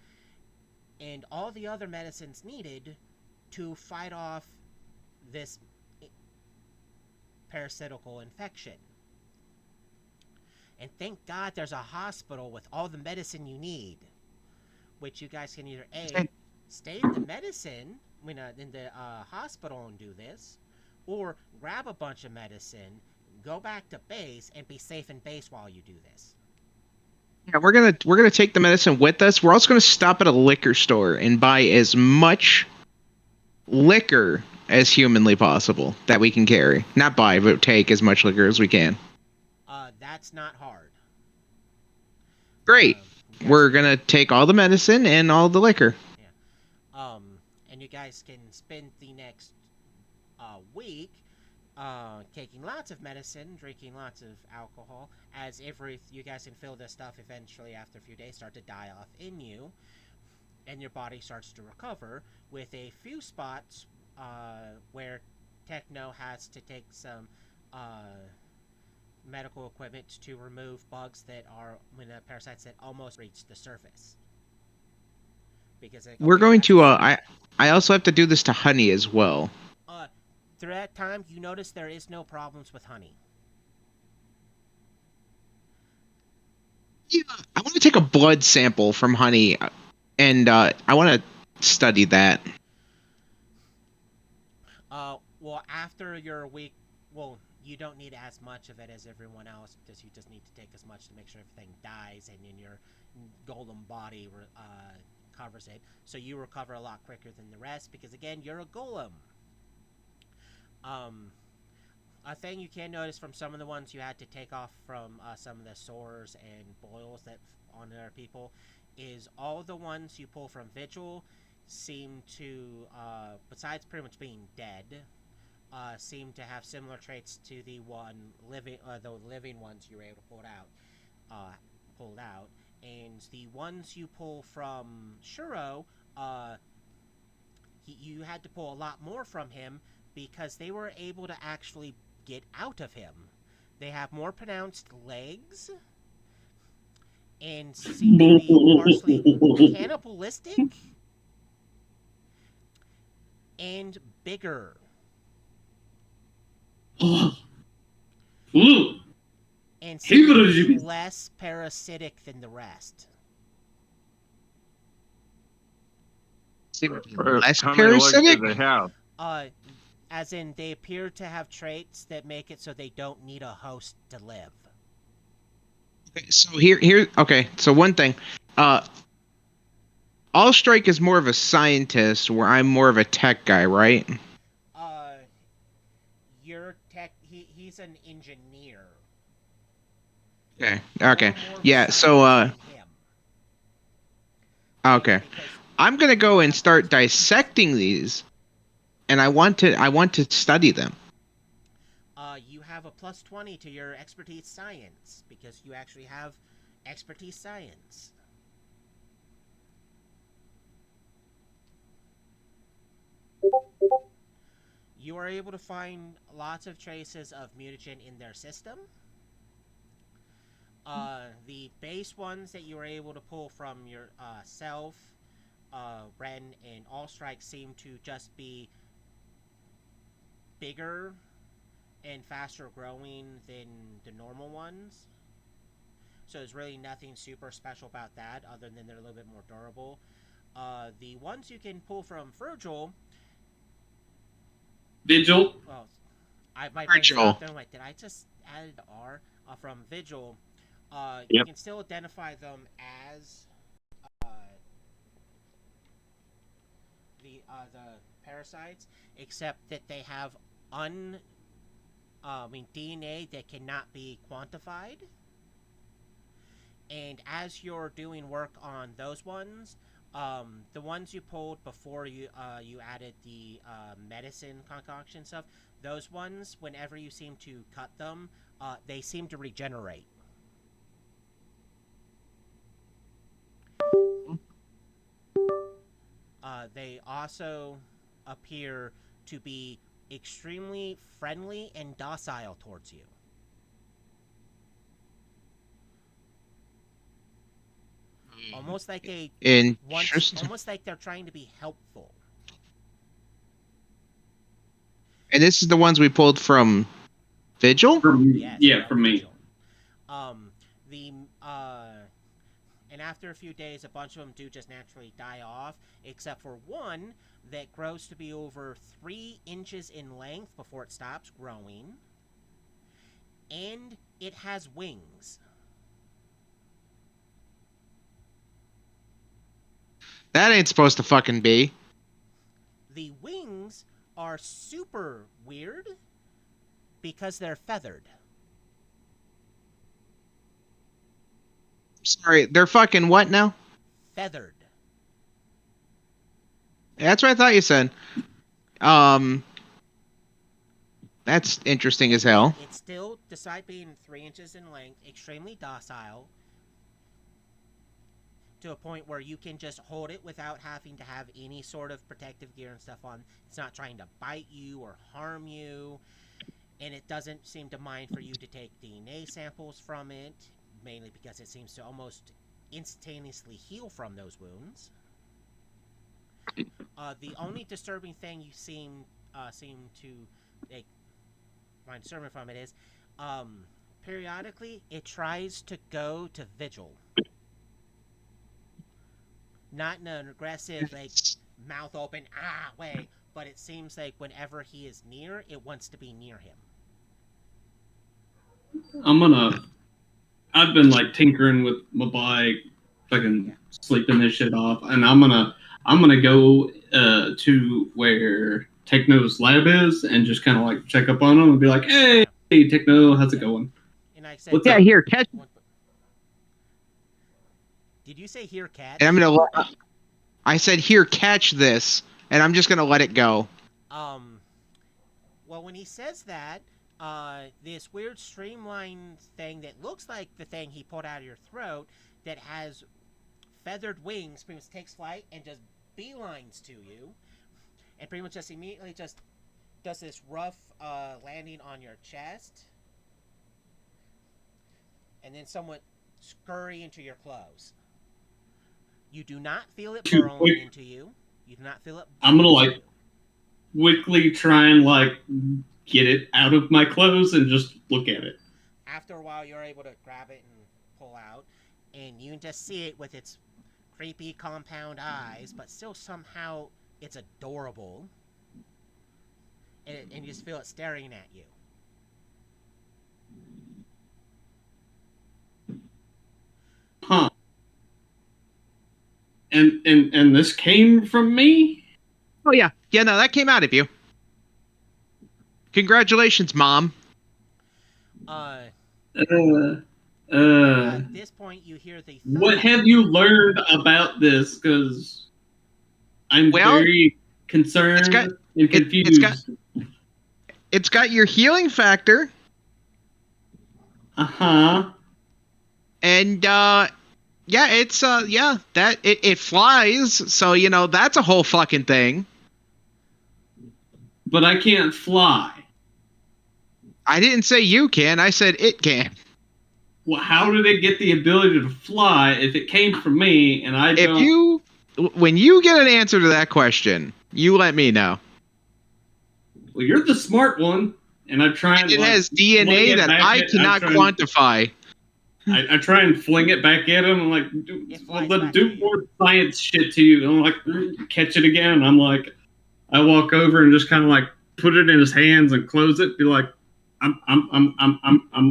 and all the other medicines needed to fight off this parasitical infection. And thank God there's a hospital with all the medicine you need, which you guys can either A, stay in the medicine, in the hospital and do this, or grab a bunch of medicine, go back to base, and be safe in base while you do this. Yeah, we're gonna take the medicine with us. We're also gonna stop at a liquor store and buy as much liquor as humanly possible that we can carry. Not buy, but take as much liquor as we can. That's not hard. Great. You We're guys gonna take all the medicine and all the liquor. and you guys can spend the next week taking lots of medicine, drinking lots of alcohol, as you guys can feel this stuff eventually after a few days start to die off in you, and your body starts to recover, with a few spots where Techno has to take some medical equipment to remove bugs that are parasites that almost reach the surface. Because We're going to. I also have to do this to honey as well. Through that time, you notice there is no problems with honey. Yeah, I want to take a blood sample from honey, and I want to study that. Well, after your week, well, you don't need as much of it as everyone else, because you just need to take as much to make sure everything dies, and then your golem body covers it. So you recover a lot quicker than the rest, because again, you're a golem. A thing you can notice from some of the ones you had to take off from some of the sores and boils that on other people is all the ones you pull from Vigil seem to, besides pretty much being dead, seem to have similar traits to the living ones you were able to pulled out, and the ones you pull from Shiro, you had to pull a lot more from him because they were able to actually get out of him. They have more pronounced legs and seem to be partially cannibalistic and bigger. And seem to be less parasitic than the rest. Less How many legs parasitic? do they have? As in, they appear to have traits that make it so they don't need a host to live. Okay, so here. Okay, so one thing, Allstrike is more of a scientist, where I'm more of a tech guy, right? Your tech. He's an engineer. Okay. Yeah. So okay. I'm gonna go and start dissecting these, and I want to study them. You have a +20 to your expertise science because you actually have expertise science. You are able to find lots of traces of mutagen in their system. The base ones that you were able to pull from your self, Ren, and Allstrike seem to just be bigger and faster growing than the normal ones. So there's really nothing super special about that other than they're a little bit more durable. The ones you can pull from Vigil. Well, my brain stopped and I'm like, did I just add R from Vigil? You can still identify them as the parasites, except that they have DNA that cannot be quantified. And as you're doing work on those ones, the ones you pulled before you added the medicine concoction stuff, those ones, whenever you seem to cut them, they seem to regenerate. They also appear to be extremely friendly and docile towards you. Almost like almost like they're trying to be helpful. And this is the ones we pulled from Vigil? From me. And after a few days, a bunch of them do just naturally die off, except for one that grows to be over 3 inches in length before it stops growing. And it has wings. That ain't supposed to fucking be. The wings are super weird because they're feathered. Sorry, they're fucking what now? Feathered. That's what I thought you said. That's interesting as hell. It's still, despite being 3 inches in length, extremely docile, to a point where you can just hold it without having to have any sort of protective gear and stuff on. It's not trying to bite you or harm you, and it doesn't seem to mind for you to take DNA samples from it, mainly because it seems to almost instantaneously heal from those wounds. The only disturbing thing you seem to find disturbing from it is periodically it tries to go to Vigil. Not in an aggressive, like, mouth open, way, but it seems like whenever he is near, it wants to be near him. I've been like tinkering with my bike, fucking sleeping this shit off, and I'm gonna go to where Techno's lab is and just kind of like check up on him and be like, hey Techno, how's it going? And like I said, What's Yeah, up? here, catch. Did you say here, cat? And I'm gonna. I said here, catch this, and I'm just gonna let it go. Well, when he says that, this weird streamlined thing that looks like the thing he pulled out of your throat, that has feathered wings, pretty much takes flight and just beelines to you, and pretty much just immediately just does this rough landing on your chest, and then somewhat scurry into your clothes. You do not feel it burrowing into you. You do not feel it. I'm gonna like quickly try and like get it out of my clothes and just look at it. After a while, you're able to grab it and pull out, and you can just see it with its creepy compound eyes, but still somehow it's adorable, and you just feel it staring at you. Huh. And this came from me? Oh yeah, no, that came out of you. Congratulations, Mom. At this point, you hear the thud. What have you learned about this? Because I'm very concerned and confused. It's got your healing factor. Uh-huh. And yeah, it's that it flies, so you know that's a whole fucking thing. But I can't fly. I didn't say you can, I said it can. Well, how did it get the ability to fly if it came from me and I don't? When you get an answer to that question, you let me know. Well, you're the smart one, and I try and it has DNA that I cannot quantify. I try and fling it back at him. I'm like, do more science shit to you. And I'm like, catch it again. And I'm like, I walk over and just kind of like put it in his hands and close it. Be like, I'm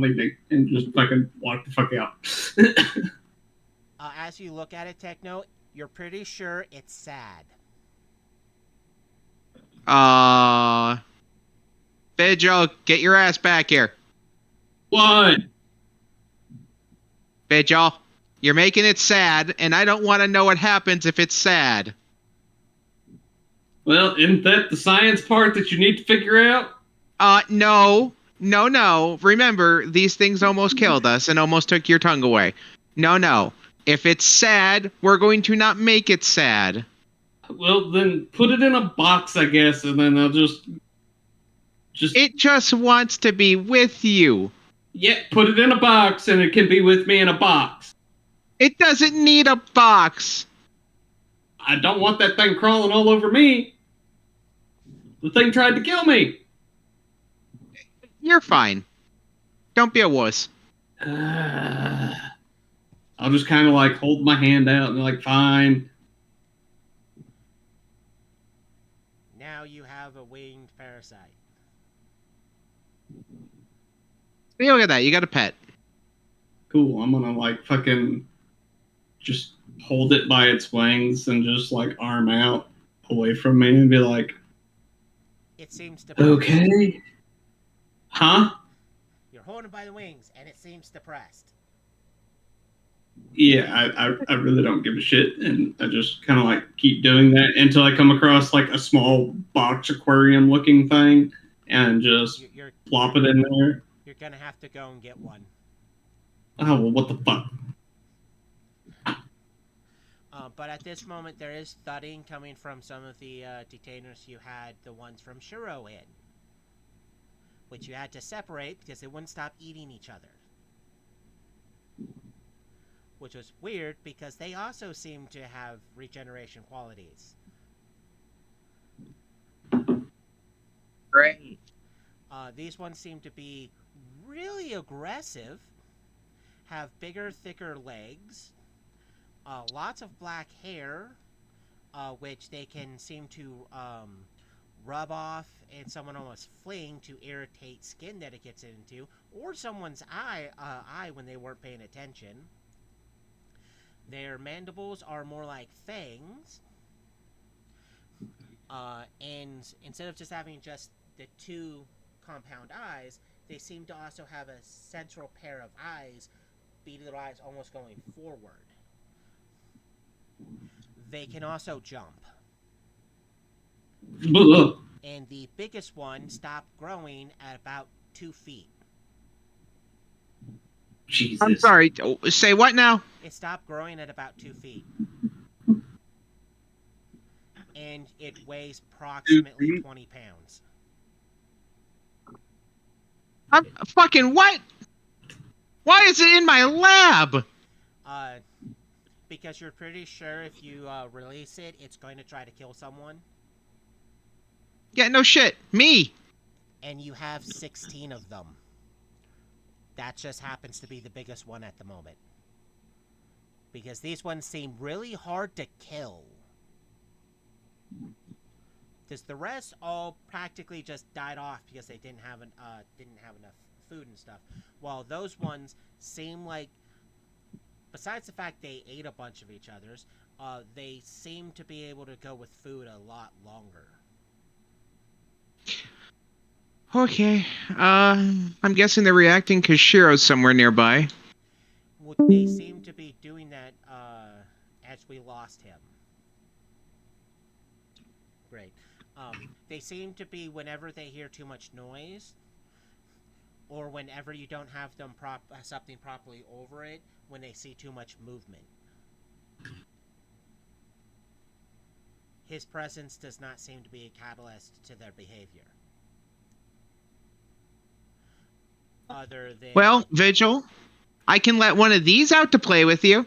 leaving, and just fucking walk the fuck out. As you look at it, Techno, you're pretty sure it's sad. Vigil, get your ass back here. What? Vigil, you're making it sad, and I don't want to know what happens if it's sad. Well, isn't that the science part that you need to figure out? No. Remember, these things almost killed us and almost took your tongue away. No. If it's sad, we're going to not make it sad. Well, then put it in a box, I guess, and then I'll just... It just wants to be with you. Yeah, put it in a box, and it can be with me in a box. It doesn't need a box. I don't want that thing crawling all over me. The thing tried to kill me. You're fine. Don't be a wuss. I'll just kind of like hold my hand out and be like, fine. Now you have a winged parasite. Hey, look at that. You got a pet. Cool. I'm gonna like fucking just hold it by its wings and just like arm out away from me and be like, It seems depressed. okay. Huh? You're holding it by the wings, and it seems depressed. Yeah, I really don't give a shit, and I just kind of like keep doing that until I come across like a small box aquarium looking thing, and just You're plop it in there. You're gonna have to go and get one. Oh well, what the fuck? But at this moment, there is thudding coming from some of the detainers you had the ones from Shiro in, which you had to separate because they wouldn't stop eating each other. Which was weird because they also seem to have regeneration qualities. Great. These ones seem to be really aggressive, have bigger, thicker legs, lots of black hair, which they can seem to rub off and someone almost fling to irritate skin that it gets into, or someone's eye when they weren't paying attention. Their mandibles are more like fangs, and instead of just having just the two compound eyes, they seem to also have a central pair of eyes, beady eyes almost going forward. They can also jump. And the biggest one stopped growing at about 2 feet. Jesus. I'm sorry. Say what now? It stopped growing at about 2 feet. And it weighs approximately 20 pounds. I'm fucking what? Why is it in my lab? Because you're pretty sure if you release it, it's going to try to kill someone. Yeah, no shit. Me. And you have 16 of them. That just happens to be the biggest one at the moment. Because these ones seem really hard to kill. Because the rest all practically just died off because they didn't have enough food and stuff. While those ones seem like, besides the fact they ate a bunch of each other's, they seem to be able to go with food a lot longer. Okay. I'm guessing they're reacting because Shiro's somewhere nearby. Well, they seem to be doing that as we lost him. Great. They seem to be whenever they hear too much noise, or whenever you don't have them something properly over it, when they see too much movement. His presence does not seem to be a catalyst to their behavior. Other than... Well, Vigil, I can let one of these out to play with you.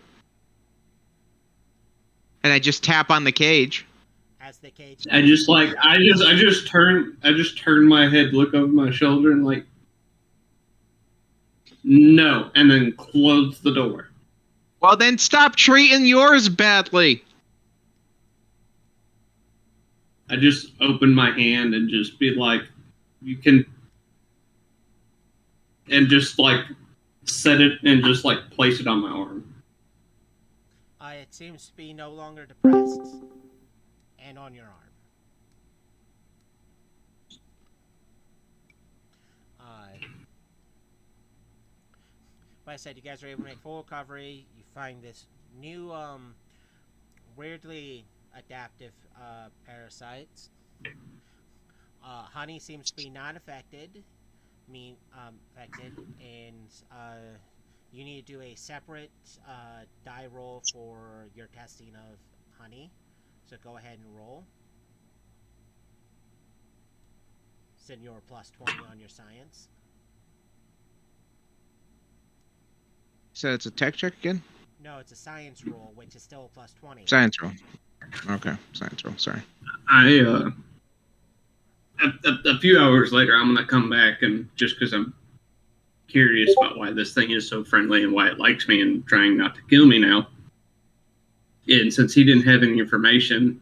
And I just tap on the cage. As the cage... I just turn my head, look over my shoulder, and like, no, and then close the door. Well, then stop treating yours badly. I just open my hand and just be like, you can, and just like set it and just like place it on my arm. It seems to be no longer depressed and on your arm. Like I said, you guys are able to make full recovery. You find this new, weirdly adaptive parasites. Honey seems to be not affected. And you need to do a separate die roll for your testing of honey. So go ahead and roll. Send your plus 20 on your science. So it's a tech check again? No, it's a science roll, which is still a plus 20. Science roll. Okay, science roll, sorry. A few hours later, I'm gonna come back and just because I'm curious about why this thing is so friendly and why it likes me and trying not to kill me now. And since he didn't have any information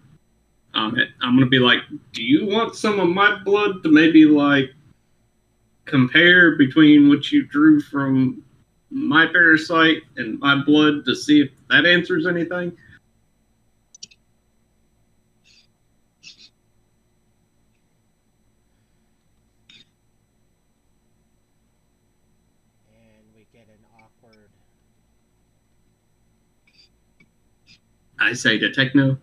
on it, I'm gonna be like, do you want some of my blood to maybe like compare between what you drew from my parasite and my blood to see if that answers anything? And we get an awkward. I say to Techno,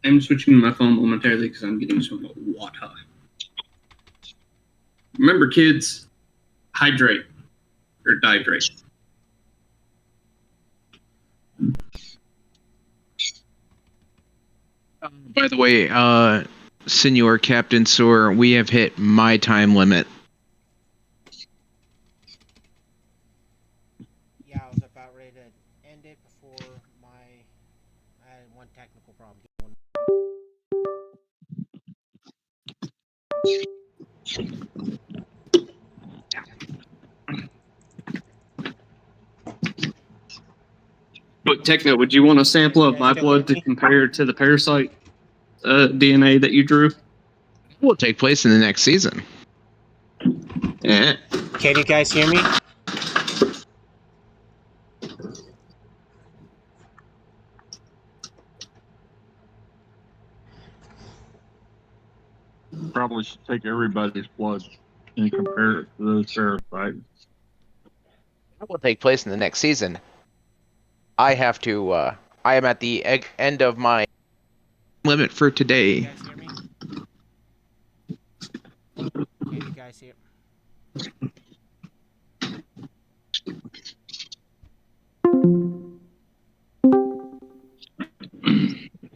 I'm switching to my phone momentarily because I'm getting some water. Remember, kids, hydrate or dihydrate. By the way, Senor Captain Sewer, we have hit my time limit. Yeah, I was about ready to end it before I had one technical problem. But Techno, would you want a sample of my Still hear blood to me? compare to the parasite DNA that you drew? It will take place in the next season. Yeah. Can you guys hear me? Probably should take everybody's blood and compare it to those parasites. It will take place in the next season. I have to. I am at the end of my limit for Can you today. guys hear me? Can you guys hear?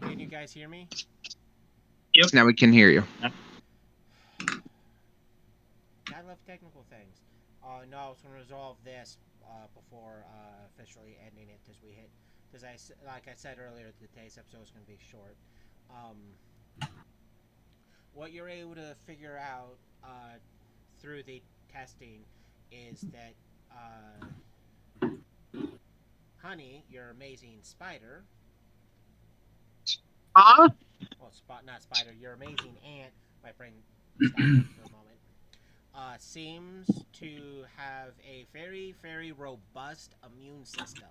Can you guys hear me? Yep. Now we can hear you. I love technical things. No, I was going to resolve this before officially ending it because like I said earlier, today's episode is going to be short. What you're able to figure out through the testing is that Honey, your amazing spider. Huh? Well, not spider. Your amazing ant. My brain stopped working for a moment. Seems to have a very, very robust immune system.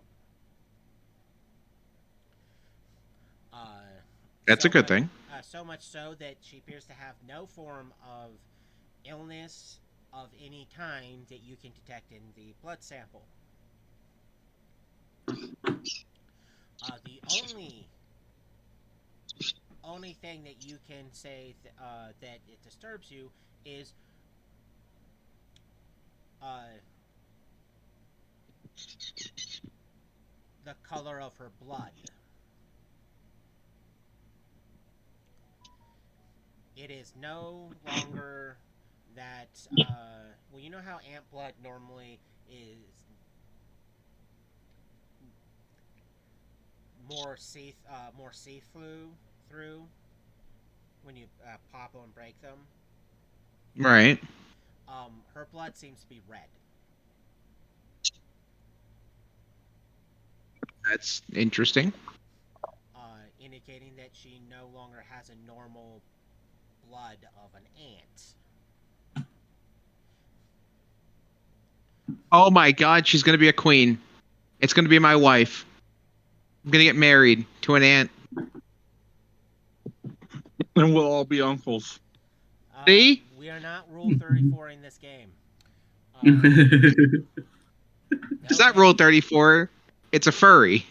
That's a good thing. So much so that she appears to have no form of illness of any kind that you can detect in the blood sample. The only thing that you can say that it disturbs you is the color of her blood. It is no longer that well, you know how ant blood normally is more see through when you pop them and break them. Right. Her blood seems to be red. That's interesting. Indicating that she no longer has a normal blood of an ant. Oh my God, she's gonna be a queen. It's gonna be my wife. I'm gonna get married to an ant. And we'll all be uncles. See? We are not Rule 34 in this game. It's not Rule 34. It's a furry.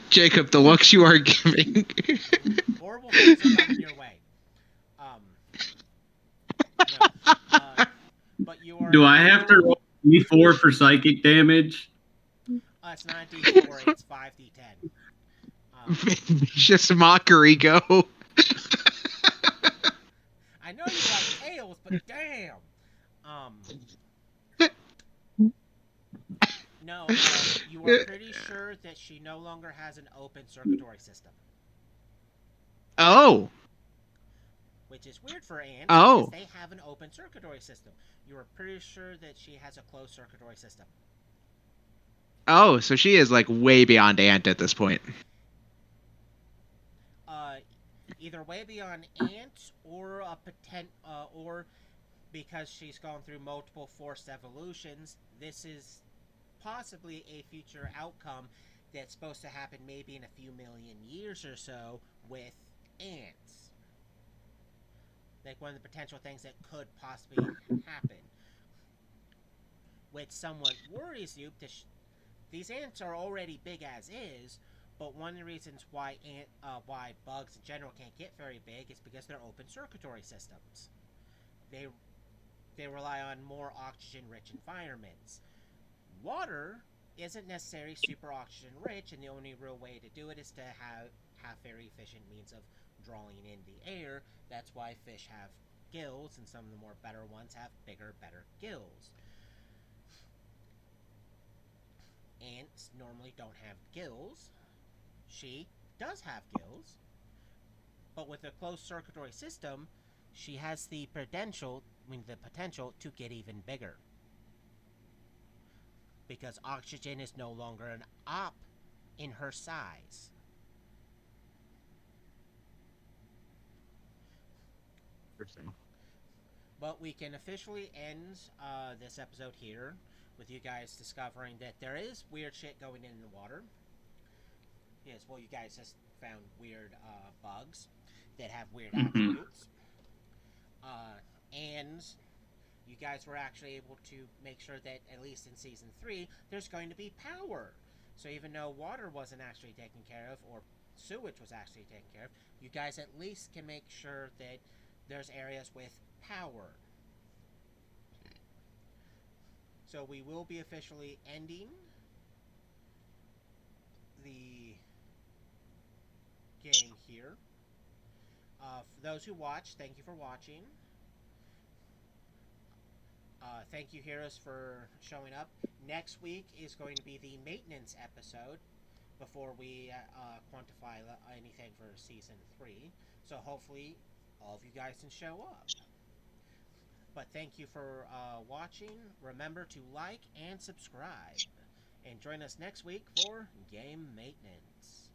Jacob, the looks you are giving. Horrible things are coming your way. No, but you are. Do I have to roll D4 for psychic damage? It's not a D4. It's 5d10. Vicious mockery, go. I know you like tails, but damn. No, you are pretty sure that she no longer has an open circuitry system. Oh. Which is weird for ants Oh. because they have an open circuitry system. You are pretty sure that she has a closed circuitry system. Oh, so she is like way beyond ant at this point. Either way beyond ant or or because she's gone through multiple forced evolutions, this is possibly a future outcome that's supposed to happen maybe in a few million years or so with ants. Like one of the potential things that could possibly happen. Which somewhat worries you because these ants are already big as is, but one of the reasons why bugs in general can't get very big is because they're open circuitry systems. They they rely on more oxygen-rich environments. Water isn't necessarily super oxygen-rich, and the only real way to do it is to have very efficient means of drawing in the air. That's why fish have gills, and some of the more better ones have bigger, better gills. Ants normally don't have gills. She does have gills, but with a closed circuitry system, she has the potential to get even bigger. Because oxygen is no longer an op in her size. Interesting. But we can officially end this episode here with you guys discovering that there is weird shit going in the water. Yes, well, you guys just found weird bugs that have weird attributes. And you guys were actually able to make sure that, at least in Season 3, there's going to be power. So even though water wasn't actually taken care of, or sewage was actually taken care of, you guys at least can make sure that there's areas with power. So we will be officially ending the game here. For those who watch, thank you for watching. Thank you, heroes, for showing up. Next week is going to be the maintenance episode before we quantify anything for Season 3. So hopefully all of you guys can show up. But thank you for watching. Remember to like and subscribe. And join us next week for Game Maintenance.